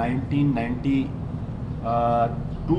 1992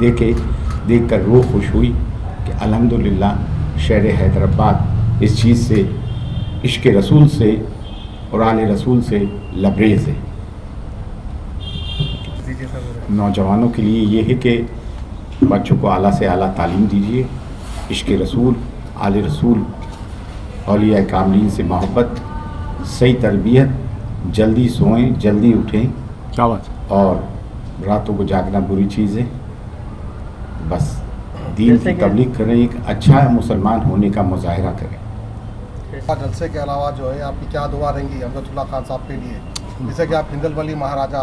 دیکھ کر روح خوش ہوئی کہ الحمدللہ شہر حیدرآباد اس چیز سے، عشق رسول سے اور آل رسول سے لبریز ہے۔ نوجوانوں کے لیے یہ ہے کہ بچوں کو اعلیٰ سے اعلیٰ تعلیم دیجیے، عشق رسول، آل رسول، اولیاء کاملین سے محبت، صحیح تربیت، جلدی سوئیں، جلدی اٹھیں، کیا بات، اور راتوں کو جاگنا بری چیز ہے۔ بس دین کی تبلیغ کریں، ایک اچھا مسلمان ہونے کا مظاہرہ کریں۔ جلسے کے علاوہ جو ہے آپ کی کیا دعا رہیں گی امجد اللہ خان صاحب کے لیے، جیسے کہ آپ ہندل ولی مہاراجہ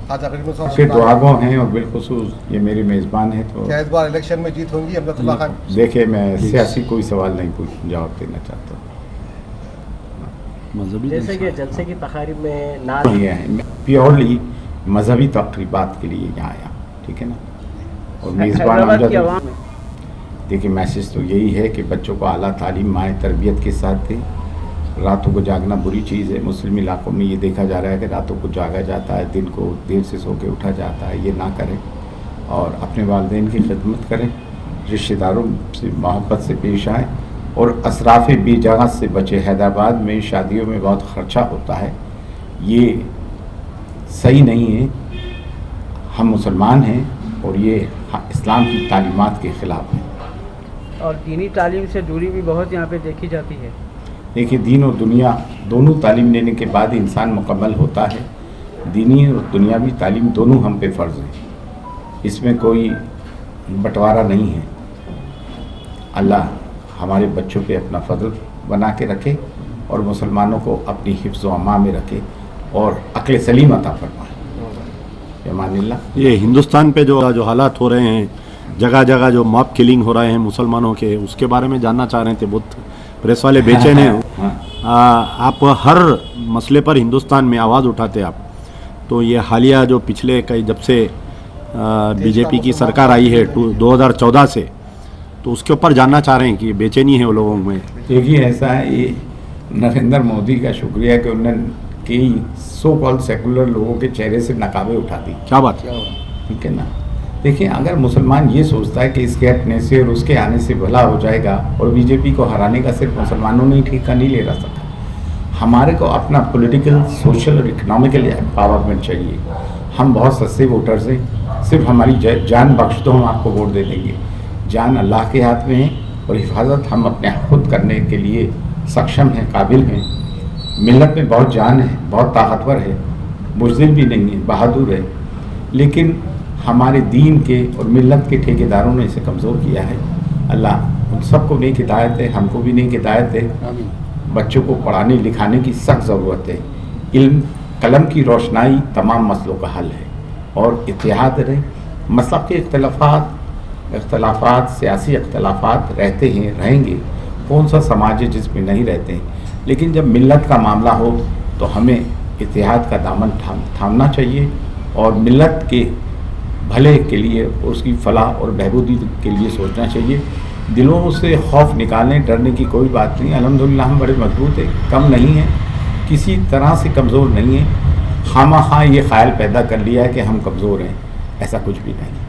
خواجہ غریب نواز اس کے دعا گو ہیں، اور بالخصوص یہ میری میزبان ہے، تو کیا اس بار الیکشن میں جیت ہوں گی امجد اللہ خان؟ دیکھیں میں سیاسی کوئی سوال نہیں جواب دینا چاہتا ہوں۔ مذہبی جیسے کہ جلسے کی تقاریب میں یہ ہے پیورلی مذہبی تقریبات کے لیے یہاں آیا، ٹھیک ہے نا۔ اور میزبان امجد، دیکھیں میسج تو یہی ہے کہ بچوں کو اعلیٰ تعلیم مائع تربیت کے ساتھ دیں۔ راتوں کو جاگنا بری چیز ہے، مسلم علاقوں میں یہ دیکھا جا رہا ہے کہ راتوں کو جاگا جاتا ہے، دن کو دیر سے سو کے اٹھا جاتا ہے، یہ نہ کریں، اور اپنے والدین کی خدمت کریں، رشتہ داروں سے محبت سے پیش آئیں، اور اسراف بے جگہ سے بچے۔ حیدرآباد میں شادیوں میں بہت خرچہ ہوتا ہے، یہ صحیح نہیں ہے۔ ہم مسلمان ہیں اور یہ اسلام کی تعلیمات کے خلاف ہے۔ اور دینی تعلیم سے دوری بھی بہت یہاں پہ دیکھی جاتی ہے۔ دیکھیے دین اور دنیا دونوں تعلیم لینے کے بعد انسان مکمل ہوتا ہے۔ دینی اور دنیاوی تعلیم دونوں ہم پہ فرض ہیں، اس میں کوئی بٹوارا نہیں ہے۔ اللہ ہمارے بچوں پہ اپنا فضل بنا کے رکھے، اور مسلمانوں کو اپنی حفظ و امان میں رکھے، اور عقل سلیم عطا فرمائے۔ امان اللہ۔ یہ ہندوستان پہ جو حالات ہو رہے ہیں، جگہ جگہ جو ماب کلنگ ہو رہے ہیں مسلمانوں کے، اس کے بارے میں جاننا چاہ رہے تھے۔ بہت پریس والے بے چین ہیں، آپ ہر مسئلے پر ہندوستان میں آواز اٹھاتے آپ، تو یہ حالیہ جو پچھلے کئی جب سے بی جے پی کی سرکار آئی ہے 2014 سے، تو اس کے اوپر جاننا چاہ رہے ہیں کہ بے چینی ہے وہ لوگوں میں۔ دیکھیے ایسا ہے، یہ نریندر مودی کا شکریہ کہ انہوں نے کئی سو کال سیکولر لوگوں کے چہرے سے نقابیں اٹھا دی۔ کیا بات، ٹھیک ہے نا۔ دیکھیں اگر مسلمان یہ سوچتا ہے کہ اس کے ہٹنے سے اور اس کے آنے سے بھلا ہو جائے گا، اور بی جے پی کو ہرانے کا صرف مسلمانوں نے ٹھیکہ نہیں لے رہا سکتا، ہمارے کو اپنا پولیٹیکل، سوشل اور اکنامیکل امپاورمنٹ چاہیے۔ ہم بہت سستے ووٹرز ہیں، صرف ہماری جان بخش دو، ہم آپ کو ووٹ دے دیں گے۔ جان اللہ کے ہاتھ میں ہے، اور حفاظت ہم اپنے خود کرنے کے لیے سکشم ہیں، قابل ہیں۔ ملت میں بہت جان ہے، بہت طاقتور ہے، بزدل بھی نہیں ہے، بہادر ہے، لیکن ہمارے دین کے اور ملت کے ٹھیکیداروں نے اسے کمزور کیا ہے۔ اللہ ان سب کو نیک ہدایت ہے، ہم کو بھی نیک ہدایت ہے۔ بچوں کو پڑھانے لکھانے کی سخت ضرورت ہے۔ علم قلم کی روشنائی تمام مسئلوں کا حل ہے، اور اتحاد رہے۔ مسلک کے اختلافات، سیاسی اختلافات رہتے ہیں، رہیں گے، کون سا سماج ہے جس میں نہیں رہتے ہیں، لیکن جب ملت کا معاملہ ہو تو ہمیں اتحاد کا دامن تھامنا چاہیے، اور ملت کے بھلے کے لیے، اس کی فلاح اور بہبودی کے لیے سوچنا چاہیے۔ دلوں سے خوف نکالنے، ڈرنے کی کوئی بات نہیں۔ الحمدللہ ہم بڑے مضبوط ہیں، کم نہیں ہیں، کسی طرح سے کمزور نہیں ہیں۔ خواہ خواہ یہ خیال پیدا کر لیا ہے کہ ہم کمزور ہیں، ایسا کچھ بھی نہیں۔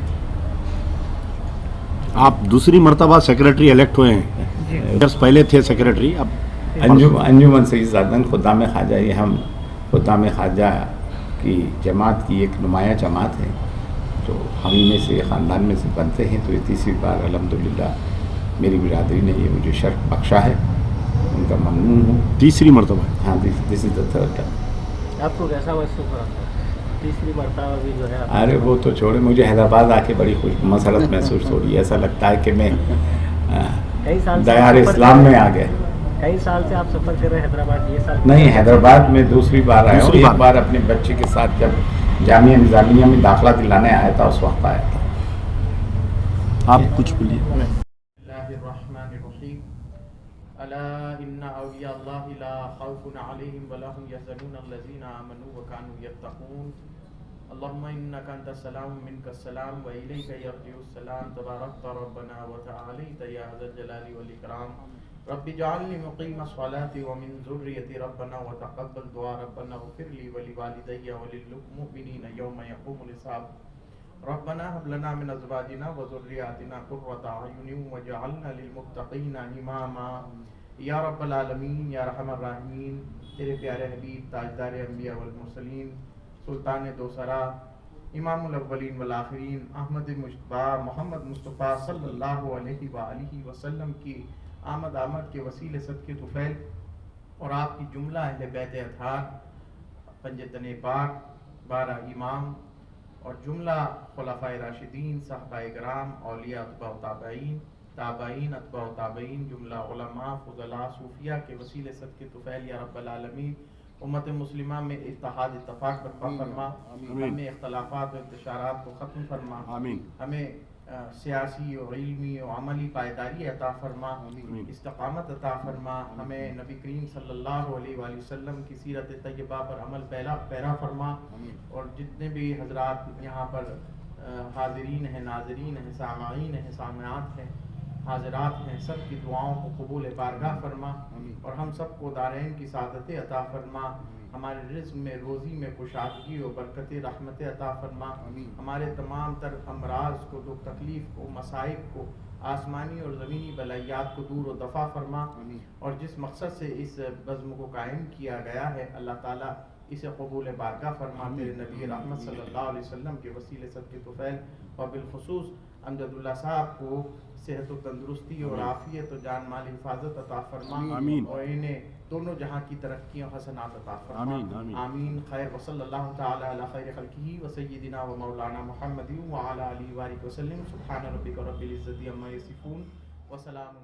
آپ دوسری مرتبہ سیکریٹری الیکٹ ہوئے ہیں، پہلے تھے سیکریٹری، اب انجمن سید زادن خدام خواجہ، یہ ہم خدام خواجہ کی جماعت کی ایک نمایاں جماعت ہے، تو ہم ہی میں سے، خاندان میں سے بنتے ہیں۔ تو یہ تیسری بار الحمدللہ میری برادری نے یہ مجھے شرف بخشا ہے، ان کا ممنون ہوں۔ تیسری مرتبہ، ہاں، دس از دا تھرڈ ٹائم۔ آپ کو کیسا محسوس ہوا تیسری مرتبہ بھی جو ہے؟ ارے وہ تو چھوڑے، مجھے حیدرآباد آ کے بڑی خوش مسرت محسوس ہو رہی ہے۔ ایسا لگتا ہے کہ میں دیار اسلام میں آ گیا۔ کئی سال سے آپ سفر کر رہے ہیں حیدرآباد، یہ سال نہیں، حیدرآباد میں دوسری بار آیا ہوں۔ ایک بار اپنے بچے کے ساتھ جب جامعہ نظامیہ میں داخلہ دلانے آیا تھا، اس وقت آیا تھا۔ آپ کچھ بولیے۔ اللہ الرحمن الرحیم، الا ان اولیاء اللہ لا خوف علیہم ولا هم يحزنون الذین آمنوا وكانوا يتقون اللهم انك انت السلام منك السلام واليك يرجع السلام تبارك ربنا وتعالى يا ذا الجلال والاکرام رب اجعلني مقيم الصلاة ومن ذريتي ربنا وتقبل دعاء ربنا اغفر لي ولوالدي وللمؤمنين يوم يقوم الحساب ربنا هب لنا من ازواجنا وذرياتنا قرۃ اعین واجعلنا للمتقین اماما. یا رب العالمین یا ارحم الراحمین، تیرے پیارے حبیب تاجدار انبیاء والمرسلین سلطان دوسرا امام الاولین والآخرین احمد مجتبی محمد مصطفیٰ صلی اللہ علیہ وآلہ وسلم کی آمد کے وسیلے صدقے طفیل اور آپ کی جملہ اہل بیت اطہار، پنجتن پاک، 12 امام اور جملہ خلفائے راشدین، صحابہ کرام، اولیاء اتباع و تابعین، تابعین اتباع و تابعین، جملہ علماء، فضلاء، صوفیاء کے وسیلے صدقے طفیل یا رب العالمین امت مسلمہ میں اتحاد اتفاق برپا فرما، ہمیں اختلافات و انتشارات کو ختم فرما، ہمیں سیاسی و علمی و عملی پائیداری عطا فرما، استقامت عطا فرما، ہمیں نبی کریم صلی اللہ علیہ وآلہ وسلم کی سیرت طیبہ پر عمل پیرا فرما، اور جتنے بھی حضرات یہاں پر حاضرین ہیں، ناظرین ہیں، سامعین ہیں، سامعات ہیں، حاضرات ہیں، سب کی دعاؤں کو قبول بارگاہ فرما، اور ہم سب کو دارین کی سعادت عطا فرما، ہمارے رزق میں، روزی میں کشادگی و برکت رحمت عطا فرما، ہمارے تمام تر امراض کو، دکھ تکلیف کو، مصائب کو، آسمانی اور زمینی بلائیات کو دور و دفع فرما، اور جس مقصد سے اس بزم کو قائم کیا گیا ہے اللہ تعالیٰ اسے قبول بارگاہ فرما، تیرے نبی رحمت صلی اللہ علیہ وسلم کے وسیلے صدقے طفیل، اور بالخصوص امجد اللہ صاحب کو صحت و تندرستی اور عافیت و جان مال حفاظت عطا فرما، اور انہیں دونوں جہاں کی ترقی و حسنات عطا فرما، آمین. خیر وصلی اللہ تعالی علی خیر خلقہ وسیدنا و مولانا محمد وعلی آلہ وآلہ وسلم. سبحان ربک رب العزۃ عما یصفون وسلام